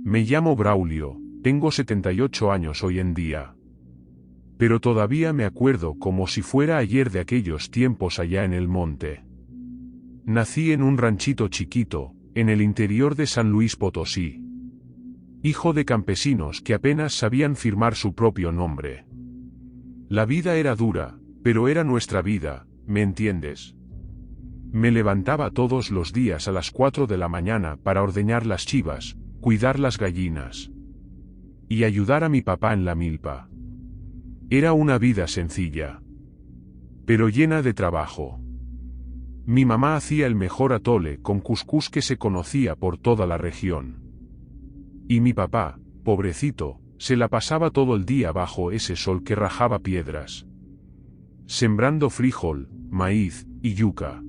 Me llamo Braulio, tengo 78 años hoy en día. Pero todavía me acuerdo como si fuera ayer de aquellos tiempos allá en el monte. Nací en un ranchito chiquito, en el interior de San Luis Potosí. Hijo de campesinos que apenas sabían firmar su propio nombre. La vida era dura, pero era nuestra vida, ¿me entiendes? Me levantaba todos los días a las 4 de la mañana para ordeñar las chivas, cuidar las gallinas y ayudar a mi papá en la milpa. Era una vida sencilla, pero llena de trabajo. Mi mamá hacía el mejor atole con cuscús que se conocía por toda la región. Y mi papá, pobrecito, se la pasaba todo el día bajo ese sol que rajaba piedras, sembrando frijol, maíz y yuca.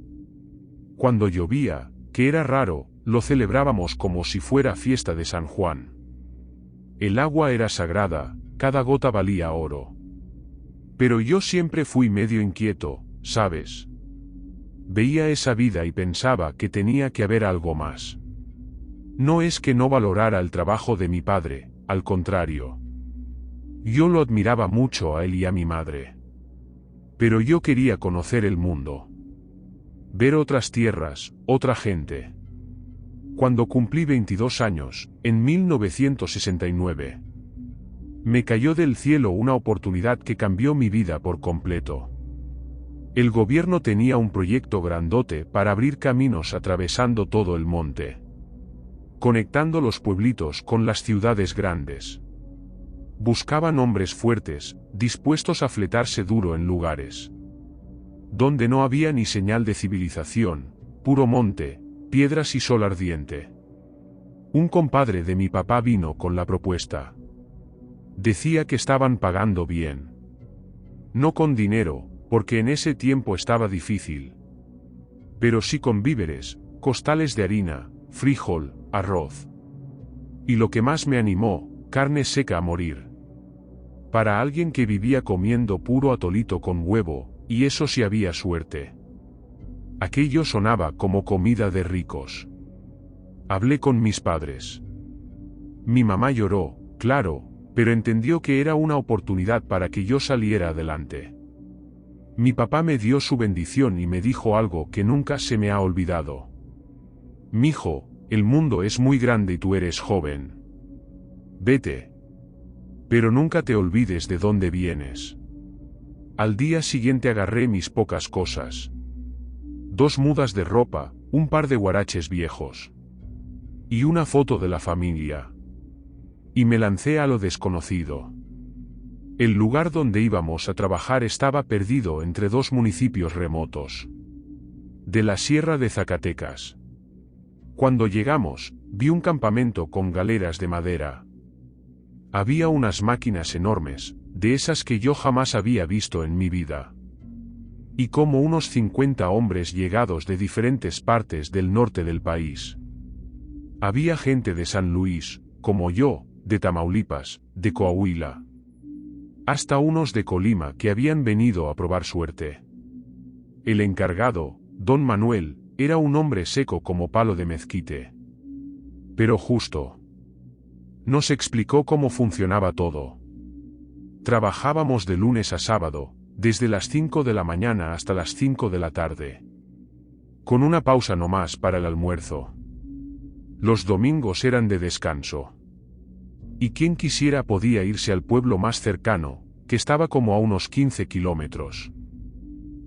Cuando llovía, que era raro, lo celebrábamos como si fuera fiesta de San Juan. El agua era sagrada, cada gota valía oro. Pero yo siempre fui medio inquieto, ¿sabes? Veía esa vida y pensaba que tenía que haber algo más. No es que no valorara el trabajo de mi padre, al contrario. Yo lo admiraba mucho a él y a mi madre. Pero yo quería conocer el mundo. Ver otras tierras, otra gente. Cuando cumplí 22 años, en 1969, me cayó del cielo una oportunidad que cambió mi vida por completo. El gobierno tenía un proyecto grandote para abrir caminos atravesando todo el monte, conectando los pueblitos con las ciudades grandes. Buscaban hombres fuertes, dispuestos a fletarse duro en lugares donde no había ni señal de civilización, puro monte, piedras y sol ardiente. Un compadre de mi papá vino con la propuesta. Decía que estaban pagando bien. No con dinero, porque en ese tiempo estaba difícil. Pero sí con víveres, costales de harina, frijol, arroz. Y lo que más me animó, carne seca a morir. Para alguien que vivía comiendo puro atolito con huevo, y eso sí había suerte. Aquello sonaba como comida de ricos. Hablé con mis padres. Mi mamá lloró, claro, pero entendió que era una oportunidad para que yo saliera adelante. Mi papá me dio su bendición y me dijo algo que nunca se me ha olvidado. Mijo, el mundo es muy grande y tú eres joven. Vete. Pero nunca te olvides de dónde vienes. Al día siguiente agarré mis pocas cosas. 2 mudas de ropa, un par de huaraches viejos y una foto de la familia. Y me lancé a lo desconocido. El lugar donde íbamos a trabajar estaba perdido entre 2 municipios remotos de la Sierra de Zacatecas. Cuando llegamos, vi un campamento con galeras de madera. Había unas máquinas enormes, de esas que yo jamás había visto en mi vida. Y como unos 50 hombres llegados de diferentes partes del norte del país. Había gente de San Luis, como yo, de Tamaulipas, de Coahuila. Hasta unos de Colima que habían venido a probar suerte. El encargado, don Manuel, era un hombre seco como palo de mezquite. Pero justo. Nos explicó cómo funcionaba todo. Trabajábamos de lunes a sábado, desde las 5 de la mañana hasta las 5 de la tarde. Con una pausa nomás para el almuerzo. Los domingos eran de descanso. Y quien quisiera podía irse al pueblo más cercano, que estaba como a unos 15 kilómetros.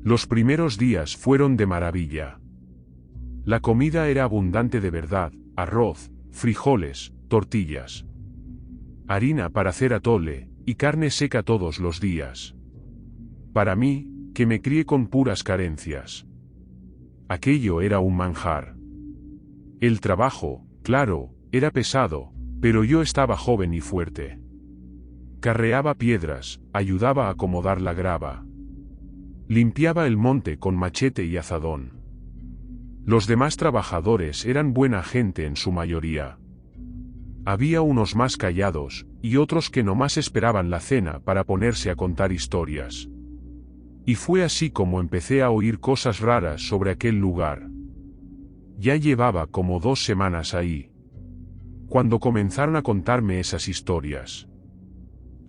Los primeros días fueron de maravilla. La comida era abundante de verdad, arroz, frijoles, tortillas, harina para hacer atole, y carne seca todos los días. Para mí, que me crié con puras carencias. Aquello era un manjar. El trabajo, claro, era pesado, pero yo estaba joven y fuerte. Carreaba piedras, ayudaba a acomodar la grava. Limpiaba el monte con machete y azadón. Los demás trabajadores eran buena gente en su mayoría. Había unos más callados, y otros que nomás esperaban la cena para ponerse a contar historias. Y fue así como empecé a oír cosas raras sobre aquel lugar. Ya llevaba como 2 semanas ahí, cuando comenzaron a contarme esas historias.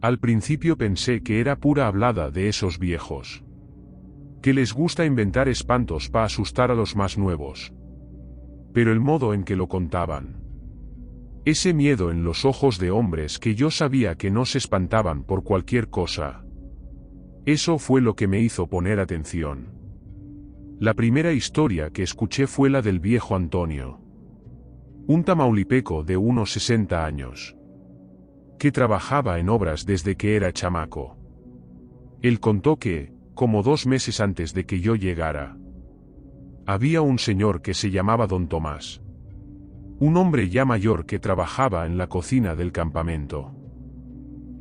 Al principio pensé que era pura hablada de esos viejos, que les gusta inventar espantos para asustar a los más nuevos. Pero el modo en que lo contaban, ese miedo en los ojos de hombres que yo sabía que no se espantaban por cualquier cosa, eso fue lo que me hizo poner atención. La primera historia que escuché fue la del viejo Antonio, un tamaulipeco de unos 60 años, que trabajaba en obras desde que era chamaco. Él contó que, como 2 meses antes de que yo llegara, había un señor que se llamaba Don Tomás, un hombre ya mayor que trabajaba en la cocina del campamento.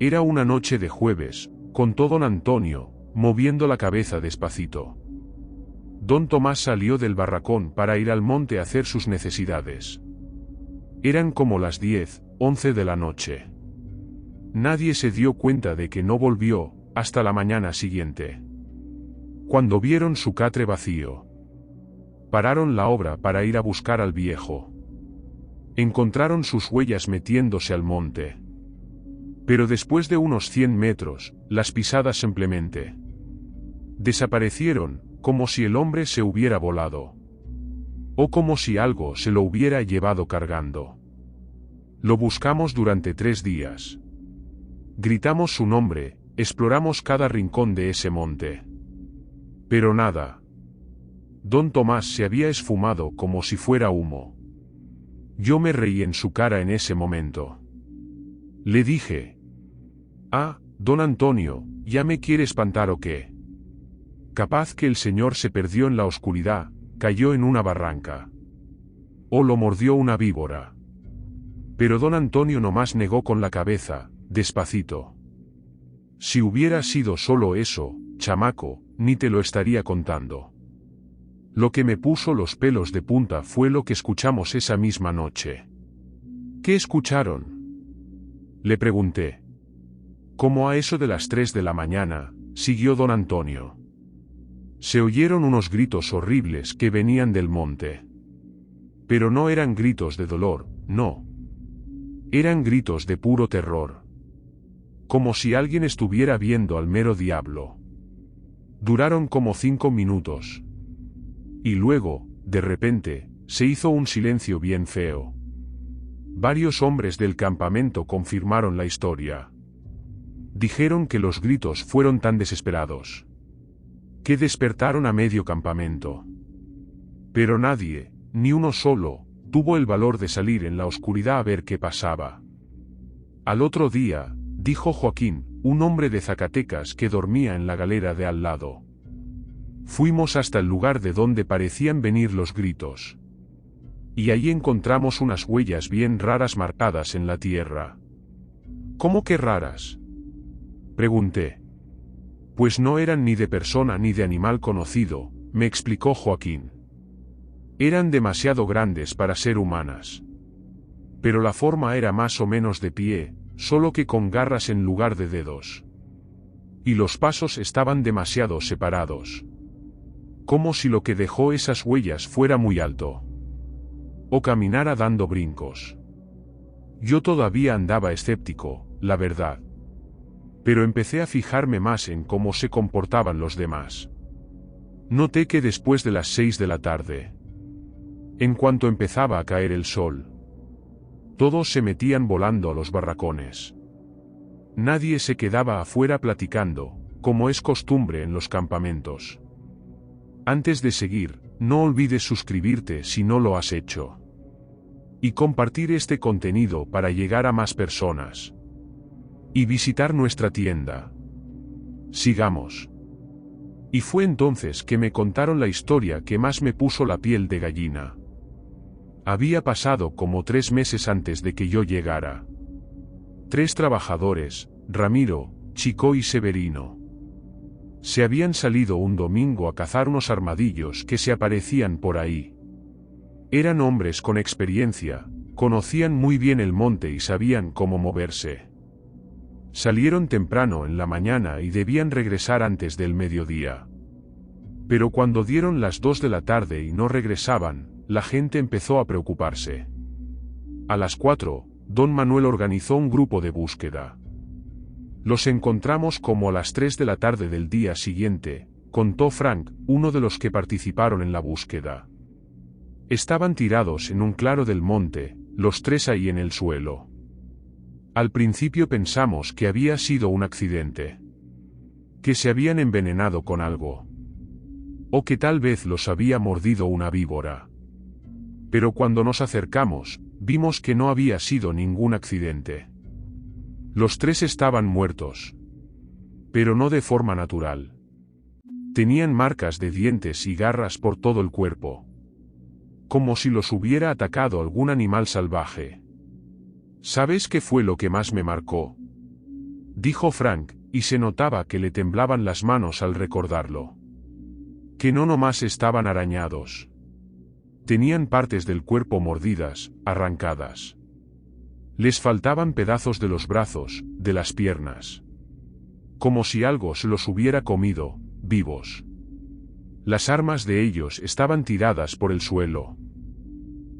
Era una noche de jueves, contó don Antonio, moviendo la cabeza despacito. Don Tomás salió del barracón para ir al monte a hacer sus necesidades. Eran como las 10, 11 de la noche. Nadie se dio cuenta de que no volvió, hasta la mañana siguiente, cuando vieron su catre vacío. Pararon la obra para ir a buscar al viejo. Encontraron sus huellas metiéndose al monte. Pero después de unos 100 metros, las pisadas simplemente desaparecieron, como si el hombre se hubiera volado, o como si algo se lo hubiera llevado cargando. Lo buscamos durante 3 días. Gritamos su nombre, exploramos cada rincón de ese monte. Pero nada. Don Tomás se había esfumado como si fuera humo. Yo me reí en su cara en ese momento. Le dije: «Ah, don Antonio, ¿ya me quiere espantar o qué?» Capaz que el señor se perdió en la oscuridad, cayó en una barranca. O lo mordió una víbora. Pero don Antonio nomás negó con la cabeza, despacito. Si hubiera sido solo eso, chamaco, ni te lo estaría contando. Lo que me puso los pelos de punta fue lo que escuchamos esa misma noche. ¿Qué escucharon?, le pregunté. Como a eso de las 3 de la mañana, siguió don Antonio. Se oyeron unos gritos horribles que venían del monte. Pero no eran gritos de dolor, no. Eran gritos de puro terror. Como si alguien estuviera viendo al mero diablo. Duraron como 5 minutos. Y luego, de repente, se hizo un silencio bien feo. Varios hombres del campamento confirmaron la historia. Dijeron que los gritos fueron tan desesperados que despertaron a medio campamento. Pero nadie, ni uno solo, tuvo el valor de salir en la oscuridad a ver qué pasaba. Al otro día, dijo Joaquín, un hombre de Zacatecas que dormía en la galera de al lado. Fuimos hasta el lugar de donde parecían venir los gritos. Y allí encontramos unas huellas bien raras marcadas en la tierra. ¿Cómo que raras?, pregunté. Pues no eran ni de persona ni de animal conocido, me explicó Joaquín. Eran demasiado grandes para ser humanas. Pero la forma era más o menos de pie, solo que con garras en lugar de dedos. Y los pasos estaban demasiado separados. Como si lo que dejó esas huellas fuera muy alto. O caminara dando brincos. Yo todavía andaba escéptico, la verdad. Pero empecé a fijarme más en cómo se comportaban los demás. Noté que después de las 6 de la tarde, en cuanto empezaba a caer el sol, todos se metían volando a los barracones. Nadie se quedaba afuera platicando, como es costumbre en los campamentos. Antes de seguir, no olvides suscribirte si no lo has hecho. Y compartir este contenido para llegar a más personas. Y visitar nuestra tienda. Sigamos. Y fue entonces que me contaron la historia que más me puso la piel de gallina. Había pasado como 3 meses antes de que yo llegara. 3 trabajadores, Ramiro, Chico y Severino, se habían salido un domingo a cazar unos armadillos que se aparecían por ahí. Eran hombres con experiencia, conocían muy bien el monte y sabían cómo moverse. Salieron temprano en la mañana y debían regresar antes del mediodía. Pero cuando dieron las 2 de la tarde y no regresaban, la gente empezó a preocuparse. A las 4, don Manuel organizó un grupo de búsqueda. Los encontramos como a las 3 de la tarde del día siguiente, contó Frank, uno de los que participaron en la búsqueda. Estaban tirados en un claro del monte, los tres ahí en el suelo. Al principio pensamos que había sido un accidente. Que se habían envenenado con algo. O que tal vez los había mordido una víbora. Pero cuando nos acercamos, vimos que no había sido ningún accidente. Los tres estaban muertos. Pero no de forma natural. Tenían marcas de dientes y garras por todo el cuerpo. Como si los hubiera atacado algún animal salvaje. ¿Sabes qué fue lo que más me marcó?, dijo Frank, y se notaba que le temblaban las manos al recordarlo. Que no nomás estaban arañados. Tenían partes del cuerpo mordidas, arrancadas. Les faltaban pedazos de los brazos, de las piernas. Como si algo se los hubiera comido, vivos. Las armas de ellos estaban tiradas por el suelo.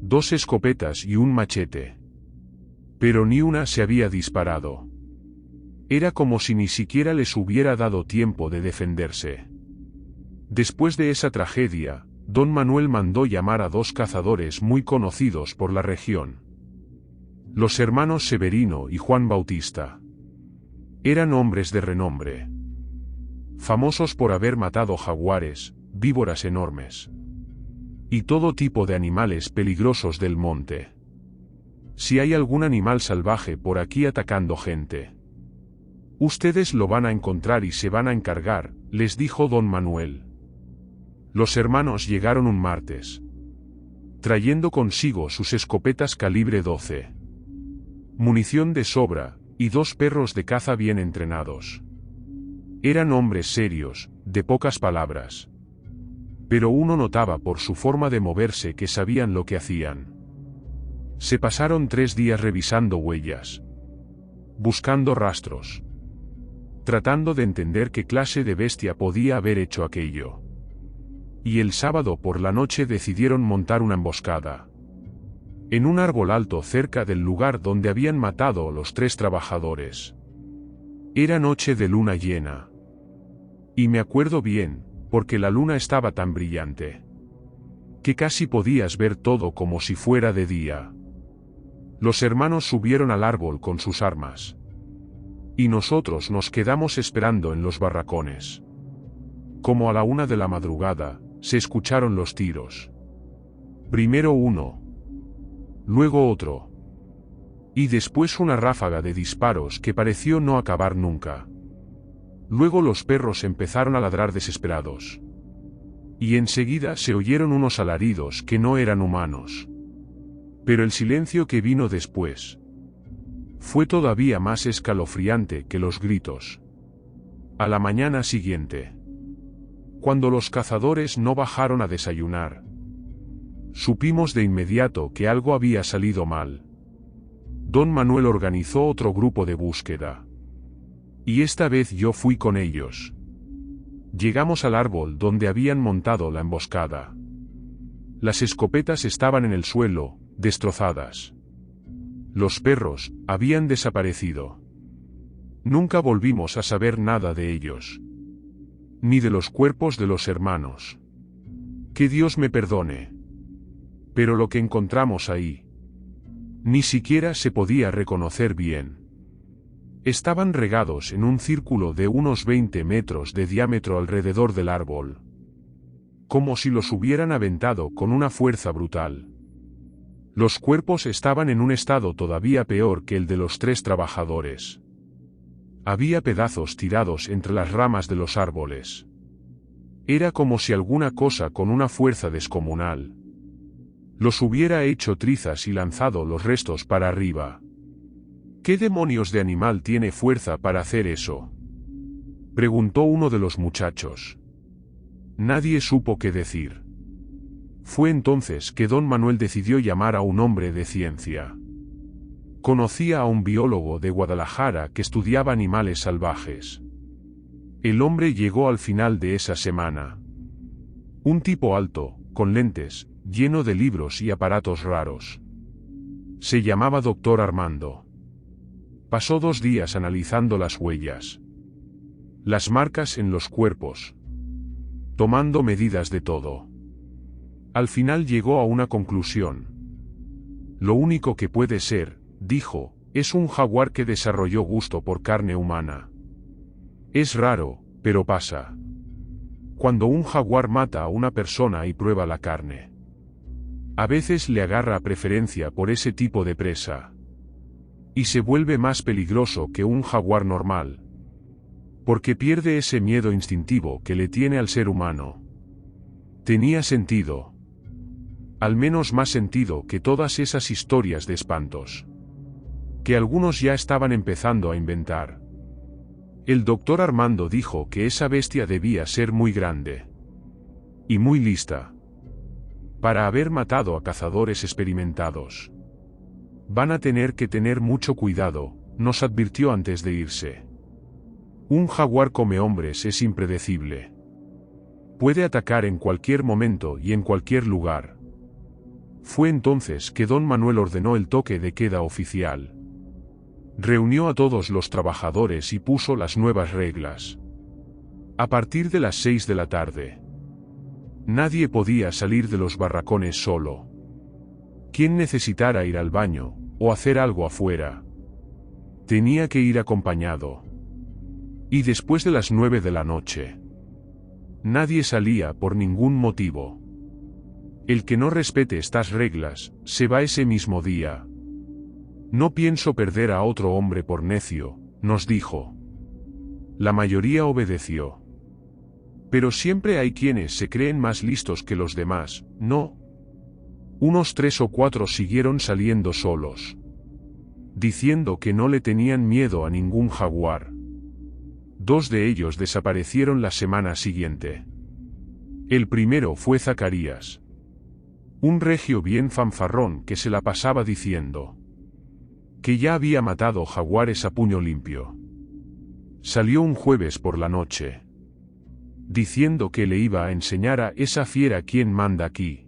2 escopetas y un machete. Pero ni una se había disparado. Era como si ni siquiera les hubiera dado tiempo de defenderse. Después de esa tragedia, don Manuel mandó llamar a 2 cazadores muy conocidos por la región. Los hermanos Severino y Juan Bautista. Eran hombres de renombre. Famosos por haber matado jaguares, víboras enormes. Y todo tipo de animales peligrosos del monte. Si hay algún animal salvaje por aquí atacando gente, ustedes lo van a encontrar y se van a encargar, les dijo don Manuel. Los hermanos llegaron un martes, trayendo consigo sus escopetas calibre 12. Munición de sobra, y 2 perros de caza bien entrenados. Eran hombres serios, de pocas palabras. Pero uno notaba por su forma de moverse que sabían lo que hacían. Se pasaron 3 días revisando huellas. Buscando rastros. Tratando de entender qué clase de bestia podía haber hecho aquello. Y el sábado por la noche decidieron montar una emboscada. En un árbol alto cerca del lugar donde habían matado a los 3 trabajadores. Era noche de luna llena. Y me acuerdo bien, porque la luna estaba tan brillante, que casi podías ver todo como si fuera de día. Los hermanos subieron al árbol con sus armas. Y nosotros nos quedamos esperando en los barracones. Como a la 1 de la madrugada, se escucharon los tiros. Primero uno. Luego otro. Y después una ráfaga de disparos que pareció no acabar nunca. Luego los perros empezaron a ladrar desesperados. Y enseguida se oyeron unos alaridos que no eran humanos. Pero el silencio que vino después fue todavía más escalofriante que los gritos. A la mañana siguiente, cuando los cazadores no bajaron a desayunar, supimos de inmediato que algo había salido mal. Don Manuel organizó otro grupo de búsqueda. Y esta vez yo fui con ellos. Llegamos al árbol donde habían montado la emboscada. Las escopetas estaban en el suelo, destrozadas. Los perros habían desaparecido. Nunca volvimos a saber nada de ellos. Ni de los cuerpos de los hermanos. Que Dios me perdone. Pero lo que encontramos ahí, ni siquiera se podía reconocer bien. Estaban regados en un círculo de unos 20 metros de diámetro alrededor del árbol. Como si los hubieran aventado con una fuerza brutal. Los cuerpos estaban en un estado todavía peor que el de los 3 trabajadores. Había pedazos tirados entre las ramas de los árboles. Era como si alguna cosa con una fuerza descomunal los hubiera hecho trizas y lanzado los restos para arriba. ¿Qué demonios de animal tiene fuerza para hacer eso?, preguntó uno de los muchachos. Nadie supo qué decir. Fue entonces que don Manuel decidió llamar a un hombre de ciencia. Conocía a un biólogo de Guadalajara que estudiaba animales salvajes. El hombre llegó al final de esa semana. Un tipo alto, con lentes, lleno de libros y aparatos raros. Se llamaba Dr. Armando. Pasó 2 días analizando las huellas, las marcas en los cuerpos, tomando medidas de todo. Al final llegó a una conclusión. Lo único que puede ser, dijo, es un jaguar que desarrolló gusto por carne humana. Es raro, pero pasa. Cuando un jaguar mata a una persona y prueba la carne, a veces le agarra preferencia por ese tipo de presa. Y se vuelve más peligroso que un jaguar normal. Porque pierde ese miedo instintivo que le tiene al ser humano. Tenía sentido. Al menos más sentido que todas esas historias de espantos que algunos ya estaban empezando a inventar. El doctor Armando dijo que esa bestia debía ser muy grande y muy lista para haber matado a cazadores experimentados. Van a tener que tener mucho cuidado, nos advirtió antes de irse. Un jaguar come hombres es impredecible. Puede atacar en cualquier momento y en cualquier lugar. Fue entonces que don Manuel ordenó el toque de queda oficial. Reunió a todos los trabajadores y puso las nuevas reglas. A partir de las 6 de la tarde, nadie podía salir de los barracones solo. Quien necesitara ir al baño, o hacer algo afuera, tenía que ir acompañado. Y después de las 9 de la noche, nadie salía por ningún motivo. El que no respete estas reglas, se va ese mismo día. No pienso perder a otro hombre por necio, nos dijo. La mayoría obedeció. Pero siempre hay quienes se creen más listos que los demás, ¿no? Unos 3 o 4 siguieron saliendo solos, diciendo que no le tenían miedo a ningún jaguar. 2 de ellos desaparecieron la semana siguiente. El primero fue Zacarías, un regio bien fanfarrón que se la pasaba diciendo que ya había matado jaguares a puño limpio. Salió un jueves por la noche, diciendo que le iba a enseñar a esa fiera quién manda aquí.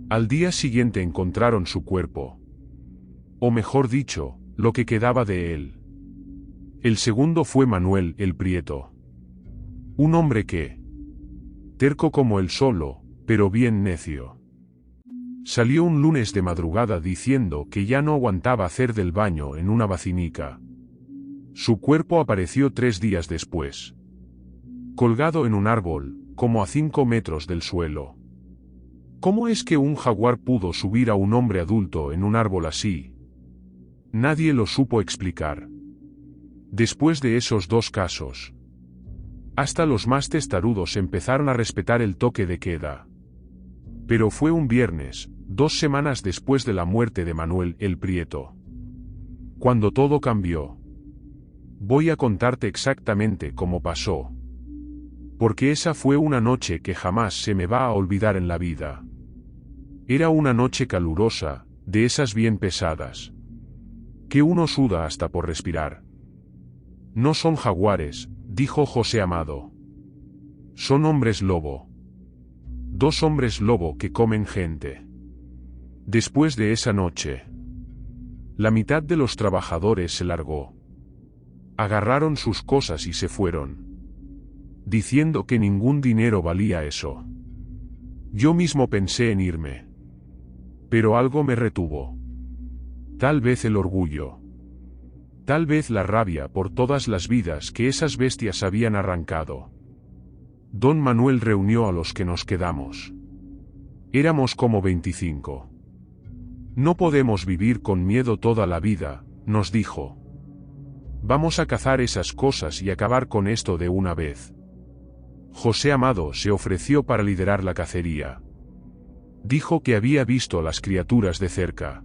Al día siguiente encontraron su cuerpo. O mejor dicho, lo que quedaba de él. El segundo fue Manuel el Prieto. Un hombre que, terco como el solo, pero bien necio, salió un lunes de madrugada diciendo que ya no aguantaba hacer del baño en una bacinica. Su cuerpo apareció 3 días después, colgado en un árbol, como a 5 metros del suelo. ¿Cómo es que un jaguar pudo subir a un hombre adulto en un árbol así? Nadie lo supo explicar. Después de esos 2 casos, hasta los más testarudos empezaron a respetar el toque de queda. Pero fue un viernes, 2 semanas después de la muerte de Manuel el Prieto, cuando todo cambió. Voy a contarte exactamente cómo pasó, porque esa fue una noche que jamás se me va a olvidar en la vida. Era una noche calurosa, de esas bien pesadas, que uno suda hasta por respirar. No son jaguares, dijo José Amado. Son hombres lobo. 2 hombres lobo que comen gente. Después de esa noche, la mitad de los trabajadores se largó. Agarraron sus cosas y se fueron, diciendo que ningún dinero valía eso. Yo mismo pensé en irme, pero algo me retuvo. Tal vez el orgullo. Tal vez la rabia por todas las vidas que esas bestias habían arrancado. Don Manuel reunió a los que nos quedamos. Éramos como 25. No podemos vivir con miedo toda la vida, nos dijo. Vamos a cazar esas cosas y acabar con esto de una vez. José Amado se ofreció para liderar la cacería. Dijo que había visto a las criaturas de cerca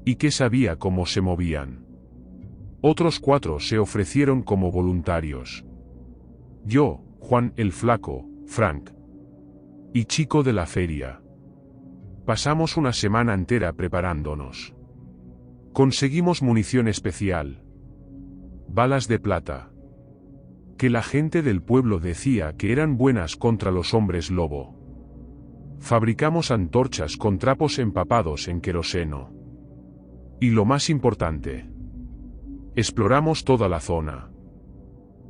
y que sabía cómo se movían. Otros 4 se ofrecieron como voluntarios. Yo, Juan el Flaco, Frank y Chico de la feria. Pasamos una semana entera preparándonos. Conseguimos munición especial, balas de plata, que la gente del pueblo decía que eran buenas contra los hombres lobo. Fabricamos antorchas con trapos empapados en queroseno. Y lo más importante, exploramos toda la zona,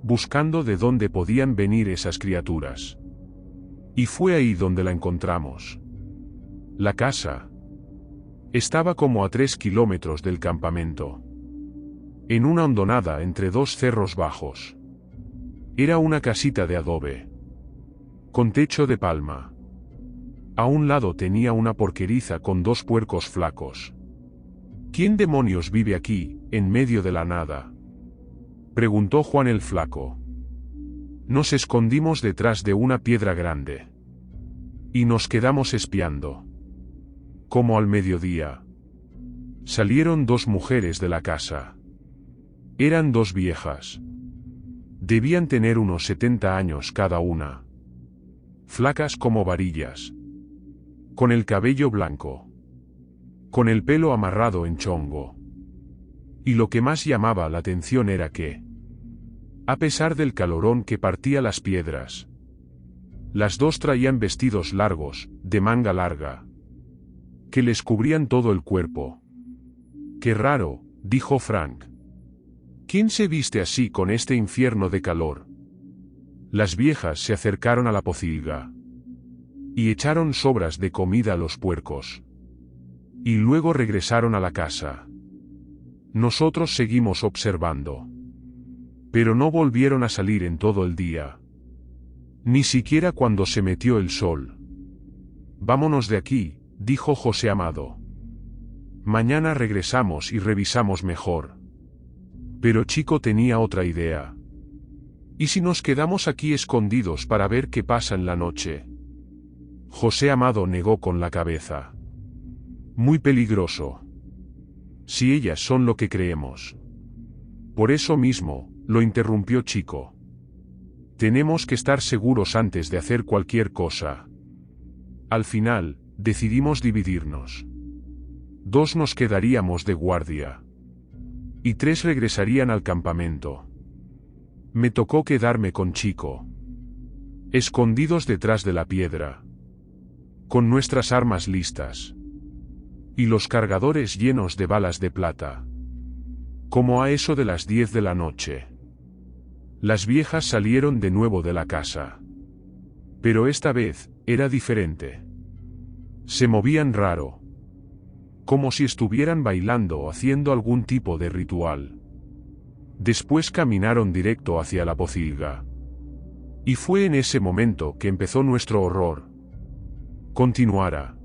buscando de dónde podían venir esas criaturas. Y fue ahí donde la encontramos. La casa estaba como a 3 kilómetros del campamento, en una hondonada entre dos cerros bajos. Era una casita de adobe, con techo de palma. A un lado tenía una porqueriza con 2 puercos flacos. ¿Quién demonios vive aquí, en medio de la nada?, preguntó Juan el Flaco. Nos escondimos detrás de una piedra grande y nos quedamos espiando. Como al mediodía, salieron 2 mujeres de la casa. Eran 2 viejas. Debían tener unos 70 años cada una. Flacas como varillas, con el cabello blanco, con el pelo amarrado en chongo. Y lo que más llamaba la atención era que, a pesar del calorón que partía las piedras, las 2 traían vestidos largos, de manga larga, que les cubrían todo el cuerpo. «Qué raro», dijo Frank. «¿Quién se viste así con este infierno de calor?» Las viejas se acercaron a la pocilga y echaron sobras de comida a los puercos. Y luego regresaron a la casa. Nosotros seguimos observando. Pero no volvieron a salir en todo el día. Ni siquiera cuando se metió el sol. «Vámonos de aquí», dijo José Amado. «Mañana regresamos y revisamos mejor». Pero Chico tenía otra idea. «¿Y si nos quedamos aquí escondidos para ver qué pasa en la noche?». José Amado negó con la cabeza. «Muy peligroso. Si ellas son lo que creemos». «Por eso mismo», lo interrumpió Chico. «Tenemos que estar seguros antes de hacer cualquier cosa». Al final, decidimos dividirnos. 2 nos quedaríamos de guardia. Y 3 regresarían al campamento. Me tocó quedarme con Chico, escondidos detrás de la piedra, con nuestras armas listas y los cargadores llenos de balas de plata. Como a eso de las 10 de la noche, las viejas salieron de nuevo de la casa. Pero esta vez, era diferente. Se movían raro, como si estuvieran bailando o haciendo algún tipo de ritual. Después caminaron directo hacia la pocilga. Y fue en ese momento que empezó nuestro horror. Continuara.